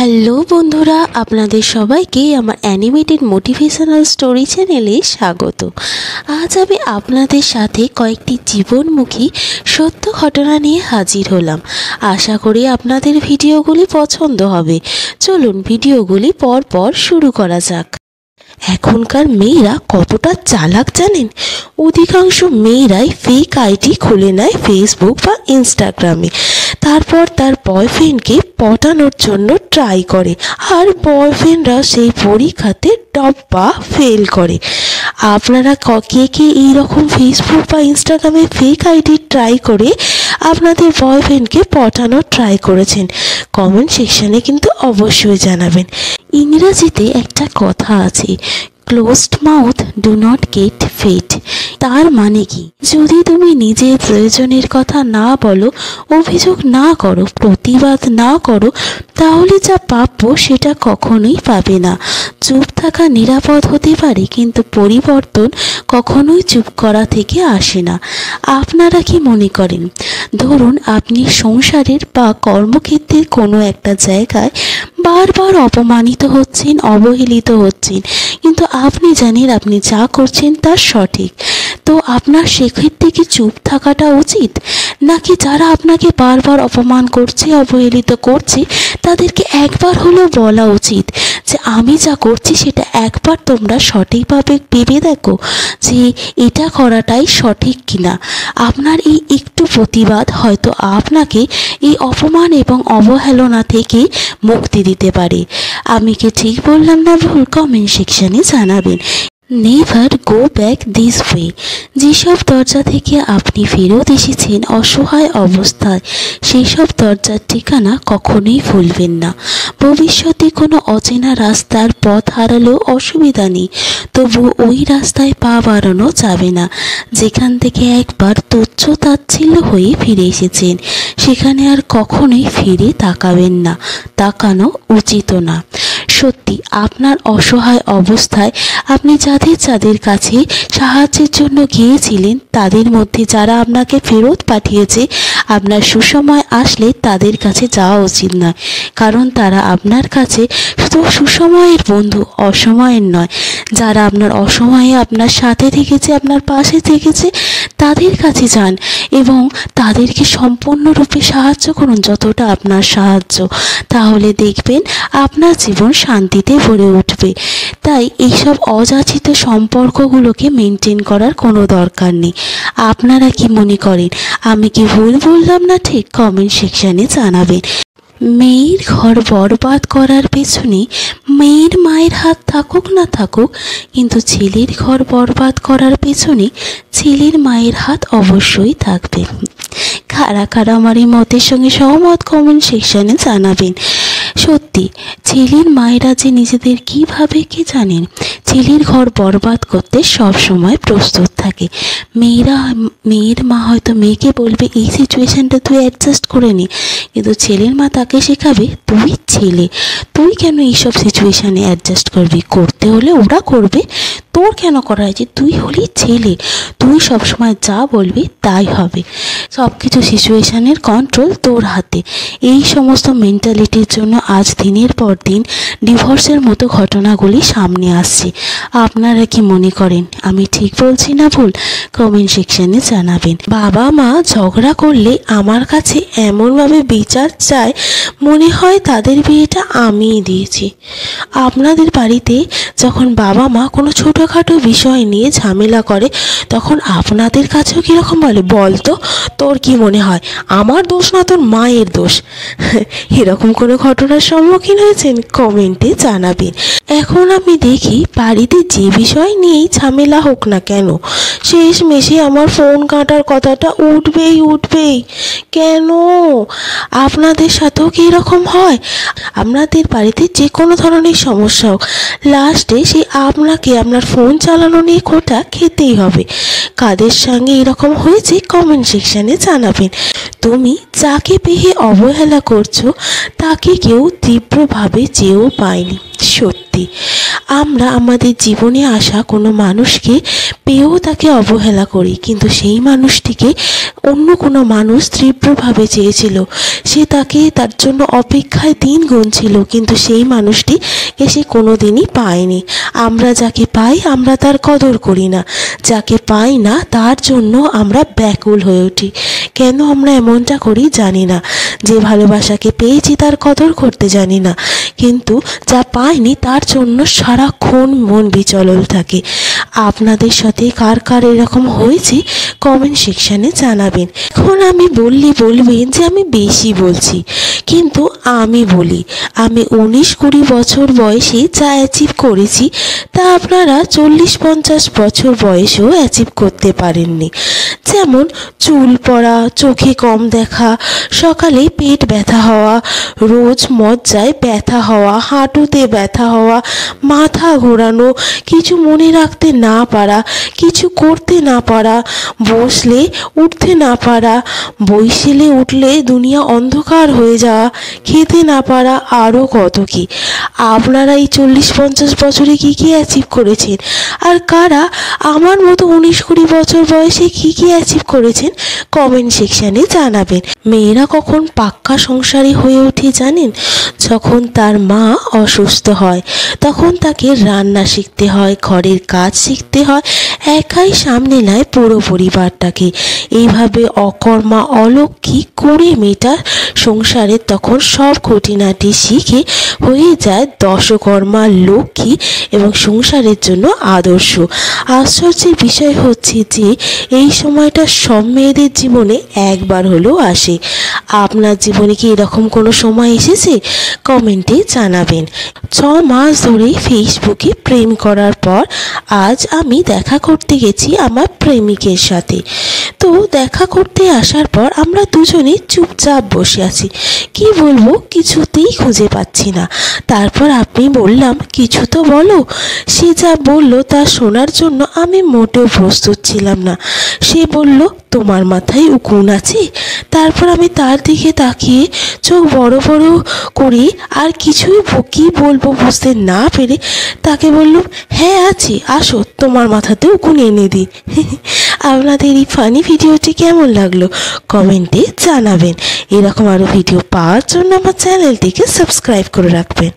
Hello বন্ধুরা, আপনাদের সবাইকে আমার অ্যানিমেটেড মোটিভেশনাল স্টোরি চ্যানেলে স্বাগত। আজ আমি আপনাদের সাথে কয়েকটি জীবনমুখী সত্য ঘটনা নিয়ে হাজির হলাম। আশা করি আপনাদের ভিডিওগুলি পছন্দ হবে। চলুন ভিডিওগুলি পরপর শুরু করা যাক। এখনকার মেয়েরা কতটা চালাক জানেন? অধিকাংশ মেয়েরাই ফেক আইডি খুলে নেয় ফেসবুক বা ইনস্টাগ্রামে। তারপর তার বয়ফ্রেন্ডকে পটানোর জন্য ট্রাই করে, আর বয়ফ্রেন্ডরা সেই পরীক্ষাতে টপ বা ফেল করে। আপনারা কে কে এইরকম ফেসবুক বা ইনস্টাগ্রামে ফেক আইডি ট্রাই করে আপনাদের বয়ফ্রেন্ডকে পটানোর ট্রাই করেছেন? কমেন্ট সেকশানে কিন্তু অবশ্যই জানাবেন। ইংরেজিতে একটা কথা আছে, closed mouth do not get fed. তার মানে কি, যদি তুমি নিজের প্রয়োজনের কথা না বলো, অভিযোগ না করো, প্রতিবাদ না করো, তাহলে যা প্রাপ্য সেটা কখনোই পাবে না। চুপ থাকা নিরাপদ হতে পারে, কিন্তু পরিবর্তন কখনোই চুপ করা থেকে আসে না। আপনারা কি মনে করেন, ধরুন আপনি সংসারের বা কর্মক্ষেত্রের কোনো একটা জায়গায় বারবার অপমানিত হচ্ছেন, অবহেলিত হচ্ছেন, কিন্তু আপনি জানেন আপনি যা করছেন তা সঠিক, তো আপনার সেক্ষেত্রে কি চুপ থাকাটা উচিত? নাকি যারা আপনাকে বারবার অপমান করছে, অবহেলিত করছে, তাদেরকে একবার হলেও বলা উচিত যে আমি যা করছি সেটা একবার তোমরা সঠিকভাবে ভেবে দেখো যে এটা করাটাই সঠিক কিনা। আপনার এই একটু প্রতিবাদ হয়তো আপনাকে এই অপমান এবং অবহেলনা থেকে মুক্তি দিতে পারে। আমি কি ঠিক বললাম না ভুল? কমেন্ট সেকশানে জানাবেন। Never go back this way. যেসব দরজা থেকে আপনি ফেরত এসেছেন অসহায় অবস্থায়, সেই সব দরজার ঠিকানা কখনোই ভুলবেন না। ভবিষ্যতে কোনো অচেনা রাস্তার পথ হারালেও অসুবিধা নেই, তবু ওই রাস্তায় পা বাড়ানো যাবে না। যেখান থেকে একবার তুচ্ছ তাচ্ছিল্য হয়ে ফিরে এসেছেন, সেখানে আর কখনোই ফিরে তাকাবেন না, তাকানো উচিতও না। সত্যি, আপনার অসহায় অবস্থায় আপনি যাদের কাছে সাহায্যের জন্য গিয়েছিলেন, তাদের মধ্যে যারা আপনাকে ফেরত পাঠিয়েছে, আপনার সুসময় আসলে তাদের কাছে যাওয়া উচিত নয়, কারণ তারা আপনার কাছে শুধু সুসময়ের বন্ধু, অসময়ের নয়। যারা আপনার অসময়ে আপনার সাথে থেকেছে, আপনার পাশে থেকেছে, তাদের কাছে যান এবং তাদেরকে সম্পূর্ণরূপে সাহায্য করুন যতটা আপনার সাহায্য, তাহলে দেখবেন আপনার জীবন শান্তিতে ভরে উঠবে। তাই এইসব অযাচিত সম্পর্কগুলোকে মেনটেন করার কোনো দরকার নেই। আপনারা কি মনে করেন, আমি কি ভুল বললাম না ঠিক? কমেন্ট সেকশানে জানাবেন। মেয়ের ঘর বরবাদ করার পেছনে মেয়ের মায়ের হাত থাকুক না থাকুক, কিন্তু ছেলের ঘর বরবাদ করার পেছনে ছেলের মায়ের হাত অবশ্যই থাকবে। কারা কারা আমার এই মতের সঙ্গে সহমত কমেন্ট সেকশানে জানাবেন। সত্যি, ছেলের মায়েরা যে নিজেদের কীভাবে কি জানেন, ছেলের ঘর বরবাদ করতে সব সময় প্রস্তুত থাকে। মেয়ের মা হয়তো মেয়েকে বলবে এই সিচুয়েশানটা তুই অ্যাডজাস্ট করে নি, কিন্তু ছেলের মা তাকে শেখাবে তুই ছেলে, তুই কেন এইসব সিচুয়েশানে অ্যাডজাস্ট করবি? করতে হলে ওরা করবে, তোর কেন করা হয়েছে? তুই হলি ছেলে, তুই সবসময় যা বলবি তাই হবে, সব কিছু সিচুয়েশানের কন্ট্রোল তোর হাতে। এই সমস্ত মেন্টালিটির জন্য আজ দিনের পর দিন ডিভোর্সের মতো ঘটনাগুলি সামনে আসছে। আপনারা কি মনে করেন আমি ঠিক বলছি না ভুল? কমেন্ট সেকশানে জানাবেন। বাবা মা ঝগড়া করলে আমার কাছে এমনভাবে বিচার চায়, মনে হয় তাদের বিয়েটা আমিই দিয়েছি। আপনাদের বাড়িতে যখন বাবা মা কোনো ছোটোখাটো বিষয় নিয়ে ঝামেলা করে, তখন আপনাদের কাছেও কীরকম বলে, বল তো তোর কি মনে হয় আমার দোষ না তোর মায়ের দোষ? এরকম কোনো ঘটনার সম্মুখীন হয়েছেন? কমেন্টে জানাবেন। এখন আমি দেখি বাড়িতে যে বিষয় নিয়েই ঝামেলা হোক না কেন, শেষমেশে আমার ফোন কাটার কথাটা উঠবেই। কেন? আপনাদের সাথেও কি এরকম হয়? আপনাদের বাড়িতে যে কোনো ধরনের সমস্যা হোক, লাস্টে সেই আপনাকে আপনার ফোন চালানো নিয়ে খোঁটা খেতেই হবে। কাদের সঙ্গে এরকম হয়েছে কমেন্ট সেকশানে জানাবেন। তুমি যাকে পেয়ে অবহেলা করছো, তাকে কেউ তীব্রভাবে চেয়েও পায়নি। সত্যি, আমরা আমাদের জীবনে আসা কোনো মানুষকে পেয়েও তাকে অবহেলা করি, কিন্তু সেই মানুষটিকে অন্য কোনো মানুষ তীব্রভাবে চেয়েছিল, সে তাকে তার জন্য অপেক্ষায় দিন গুনছিল, কিন্তু সেই মানুষটিকে সে কোনো দিনই পায়নি। আমরা যাকে পাই আমরা তার কদর করি না, যাকে পাই না তার জন্য আমরা ব্যাকুল হয়ে উঠি। কেন আমরা এমনটা করি জানি না। যে ভালোবাসাকে পেয়েছি তার কদর করতে জানি না, কিন্তু যা পাইনি তার জন্য সারাক্ষণ মন বিচলল থাকে। আপনাদের সাথে কার কার এরকম হয়েছে কমেন্ট সেকশানে জানাবেন। এখন আমি বলবেন যে আমি বেশি বলছি, কিন্তু আমি বলি আমি 19-20 বছর বয়সে যা অ্যাচিভ করেছি তা আপনারা 40-50 বছর বয়সেও অ্যাচিভ করতে পারেননি। যেমন চুল পড়া, চোখে কম দেখা, সকালে পেট ব্যথা হওয়া, রোজ মজ্জায় ব্যথা হওয়া, হাঁটুতে ব্যথা হওয়া, মাথা ঘোরানো, কিছু মনে রাখতে না পারা, কিছু করতে না পারা, বসলে উঠতে না পারা, বইসেলে উঠলে দুনিয়া অন্ধকার হয়ে যাওয়া, খেতে না পারা, আরও কত কি। আপনারা এই 40-50 বছরে কী কী অ্যাচিভ করেছেন, আর কারা আমার মতো 19-20 বছর বয়সে কী কী অ্যাচিভ করেছেন কমেন্ট সেকশানে জানাবেন। মেয়েরা কখন পাক্কা সংসারী হয়ে ওঠে জানেন? যখন তার মা অসুস্থ হয়, তখন তাকে রান্না শিখতে হয়, ঘরের কাজ শিখতে হয়, একাই সামনে নেয় পুরো পরিবারটাকে। এইভাবে অকর্মা অলক্ষী করে মেয়েটা সংসারে তখন সব খুঁটিনাটি শিখে হয়ে যায় দশকর্মা লক্ষ্মী এবং সংসারের জন্য আদর্শ। আশ্চর্যের বিষয় হচ্ছে যে এই সময়টা সব মেয়েদের জীবনে একবার হলেও আসে। আপনার জীবনে কি এরকম কোনো সময় এসেছে? কমেন্টে জানাবেন। 6 মাস ধরে ফেসবুকে প্রেম করার পর আজ আমি দেখা করতে গেছি আমার প্রেমিকের সাথে। তো দেখা করতে আসার পর আমরা দুজনে চুপচাপ বসে আছি, কি বলবো কিছুতেই খুঁজে পাচ্ছি না। তারপর আমি বললাম কিছু তো বলো। সে যা বলল তা শোনার জন্য আমি মোটেও প্রস্তুত ছিলাম না। সে বলল তোমার মাথায় উকুন আছে? তারপর আমি তার দিকে তাকিয়ে চোখ বড় বড় করে আর কিছুই কি বলবো বুঝতে না পেরে তাকে বললাম হ্যাঁ আছে, আসো তোমার মাথাতে উকুন এনে দিই। আপনাদের এই ফানি ভিডিওটি কেমন লাগলো কমেন্টে জানাবেন। এরকম আরও ভিডিও পাওয়ার জন্য আমার চ্যানেলটিকে সাবস্ক্রাইব করে রাখবেন।